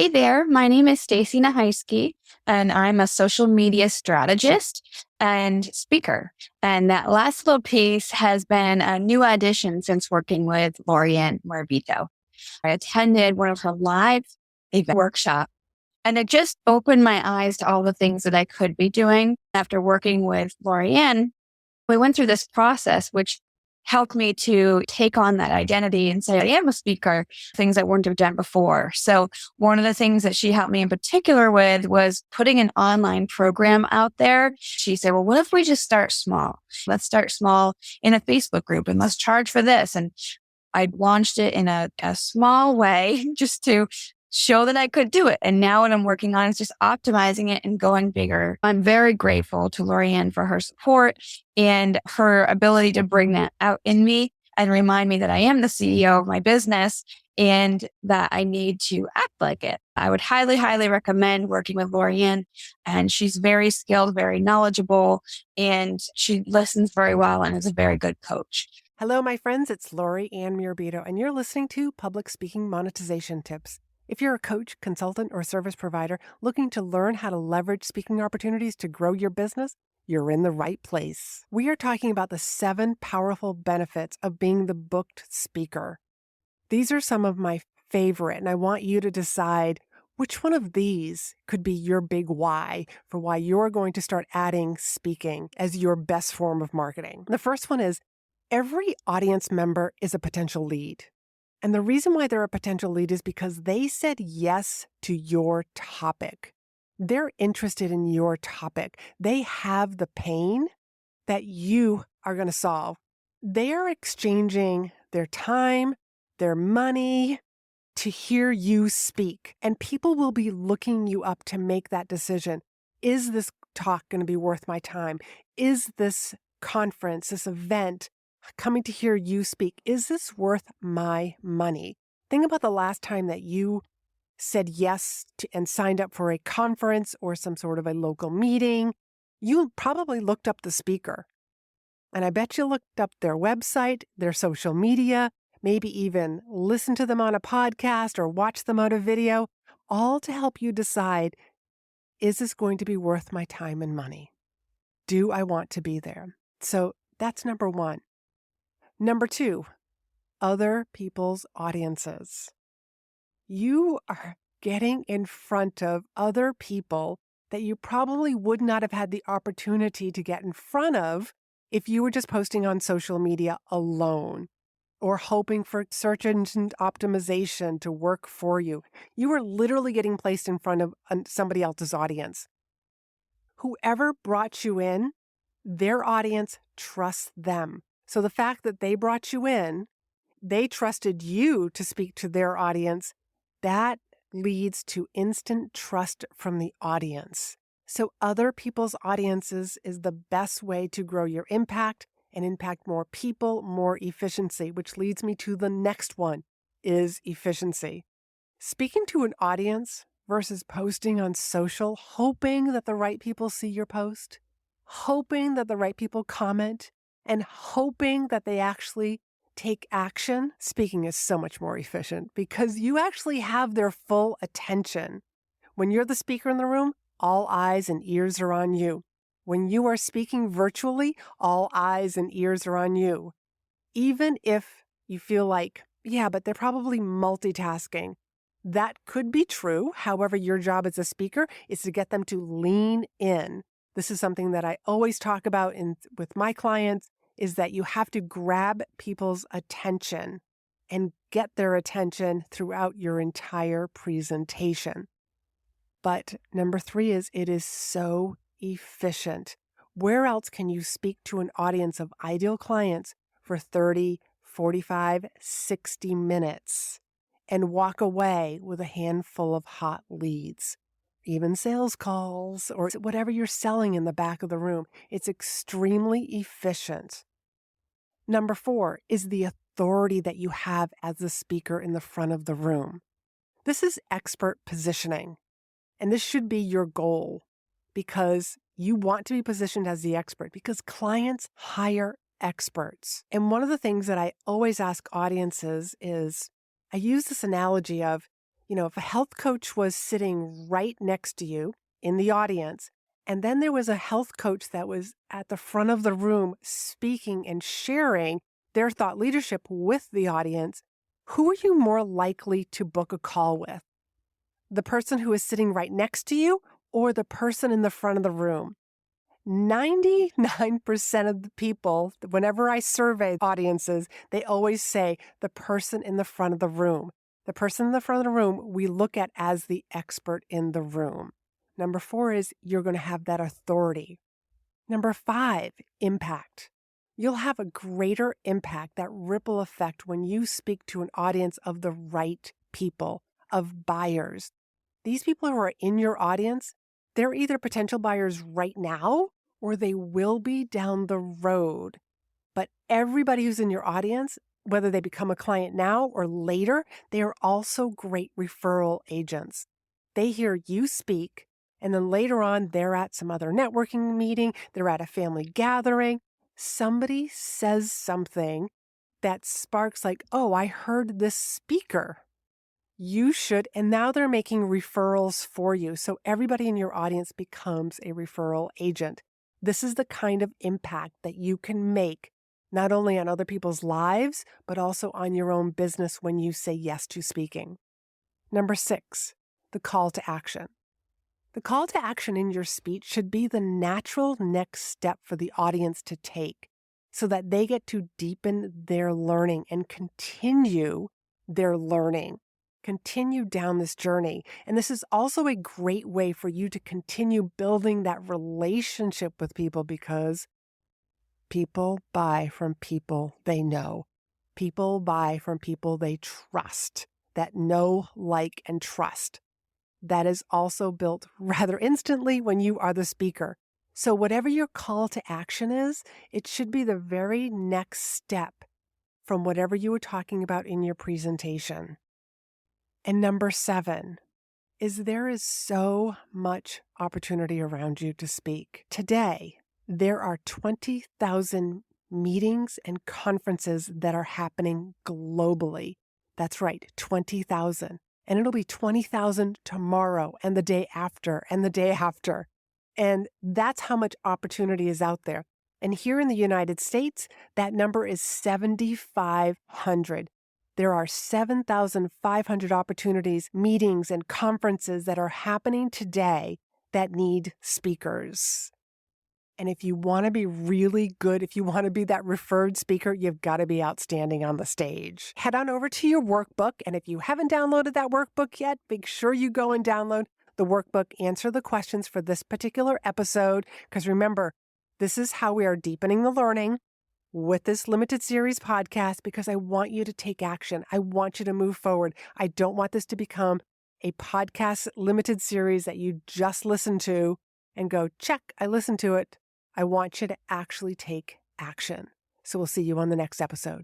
Hey there, my name is Stacy Nahiski, and I'm a social media strategist and speaker. And that last little piece has been a new addition since working with Laurie-Ann. I attended one of her live event workshop, and it just opened my eyes to all the things that I could be doing. After working with Laurie-Ann, we went through this process, which helped me to take on that identity and say, I am a speaker, things I wouldn't have done before. So one of the things that she helped me in particular with was putting an online program out there. She said, well, what if we just start small? Let's start small in a Facebook group and let's charge for this. And I launched it in a small way just to show that I could do it. And now what I'm working on is just optimizing it and going bigger. I'm very grateful to Laurie-Ann for her support and her ability to bring that out in me and remind me that I am the CEO of my business and that I need to act like it. I would highly, highly recommend working with Laurie-Ann, and she's very skilled, very knowledgeable, and she listens very well and is a very good coach. Hello, my friends. It's Laurie-Ann Mirabito, and you're listening to Public Speaking Monetization Tips. If you're a coach, consultant, or service provider looking to learn how to leverage speaking opportunities to grow your business, you're in the right place. We are talking about the 7 powerful benefits of being the booked speaker. These are some of my favorite, and I want you to decide which one of these could be your big why for why you're going to start adding speaking as your best form of marketing. The first one is every audience member is a potential lead. And the reason why they're a potential lead is because they said yes to your topic. They're interested in your topic. They have the pain that you are going to solve. They are exchanging their time, their money to hear you speak. And people will be looking you up to make that decision. Is this talk going to be worth my time? Is this conference, this event, coming to hear you speak, is this worth my money? Think about the last time that you said yes to and signed up for a conference or some sort of a local meeting. You probably looked up the speaker. And I bet you looked up their website, their social media, maybe even listened to them on a podcast or watched them on a video, all to help you decide, is this going to be worth my time and money? Do I want to be there? So that's number 1. Number 2, other people's audiences. You are getting in front of other people that you probably would not have had the opportunity to get in front of if you were just posting on social media alone or hoping for search engine optimization to work for you. You are literally getting placed in front of somebody else's audience. Whoever brought you in, their audience trusts them. So the fact that they brought you in, they trusted you to speak to their audience, that leads to instant trust from the audience. So other people's audiences is the best way to grow your impact and impact more people, more efficiency, which leads me to the next one, is efficiency. Speaking to an audience versus posting on social, hoping that the right people see your post, hoping that the right people comment, and hoping that they actually take action, speaking is so much more efficient because you actually have their full attention. When you're the speaker in the room, all eyes and ears are on you. When you are speaking virtually, all eyes and ears are on you. Even if you feel like, yeah, but they're probably multitasking. That could be true. However, your job as a speaker is to get them to lean in. This is something that I always talk about with my clients, is that you have to grab people's attention and get their attention throughout your entire presentation. But number 3 is it is so efficient. Where else can you speak to an audience of ideal clients for 30, 45, 60 minutes and walk away with a handful of hot leads? Even sales calls or whatever you're selling in the back of the room. It's extremely efficient. Number 4 is the authority that you have as the speaker in the front of the room. This is expert positioning, and this should be your goal because you want to be positioned as the expert because clients hire experts. And one of the things that I always ask audiences is, I use this analogy of, If a health coach was sitting right next to you in the audience, and then there was a health coach that was at the front of the room speaking and sharing their thought leadership with the audience, who are you more likely to book a call with? The person who is sitting right next to you or the person in the front of the room? 99% of the people, whenever I survey audiences, they always say the person in the front of the room. The person in the front of the room we look at as the expert in the room. Number 4 is you're going to have that authority. Number 5, impact. You'll have a greater impact, that ripple effect, when you speak to an audience of the right people, of buyers. These people who are in your audience, they're either potential buyers right now or they will be down the road. But everybody who's in your audience, whether they become a client now or later, they are also great referral agents. They hear you speak, and then later on, they're at some other networking meeting, they're at a family gathering. Somebody says something that sparks like, oh, I heard this speaker. You should, and now they're making referrals for you. So everybody in your audience becomes a referral agent. This is the kind of impact that you can make, not only on other people's lives, but also on your own business when you say yes to speaking. Number 6, the call to action. The call to action in your speech should be the natural next step for the audience to take so that they get to deepen their learning and continue their learning. Continue down this journey. And this is also a great way for you to continue building that relationship with people, because people buy from people they know. People buy from people they trust, that know, like, and trust. That is also built rather instantly when you are the speaker. So whatever your call to action is, it should be the very next step from whatever you were talking about in your presentation. And number 7 is there is so much opportunity around you to speak. Today, there are 20,000 meetings and conferences that are happening globally. That's right, 20,000. And it'll be 20,000 tomorrow and the day after and the day after. And that's how much opportunity is out there. And here in the United States, that number is 7,500. There are 7,500 opportunities, meetings, and conferences that are happening today that need speakers. And if you want to be really good, if you want to be that referred speaker, you've got to be outstanding on the stage. Head on over to your workbook. And if you haven't downloaded that workbook yet, make sure you go and download the workbook, answer the questions for this particular episode. Because remember, this is how we are deepening the learning with this limited series podcast, because I want you to take action. I want you to move forward. I don't want this to become a podcast limited series that you just listen to and go, check, I listened to it. I want you to actually take action. So we'll see you on the next episode.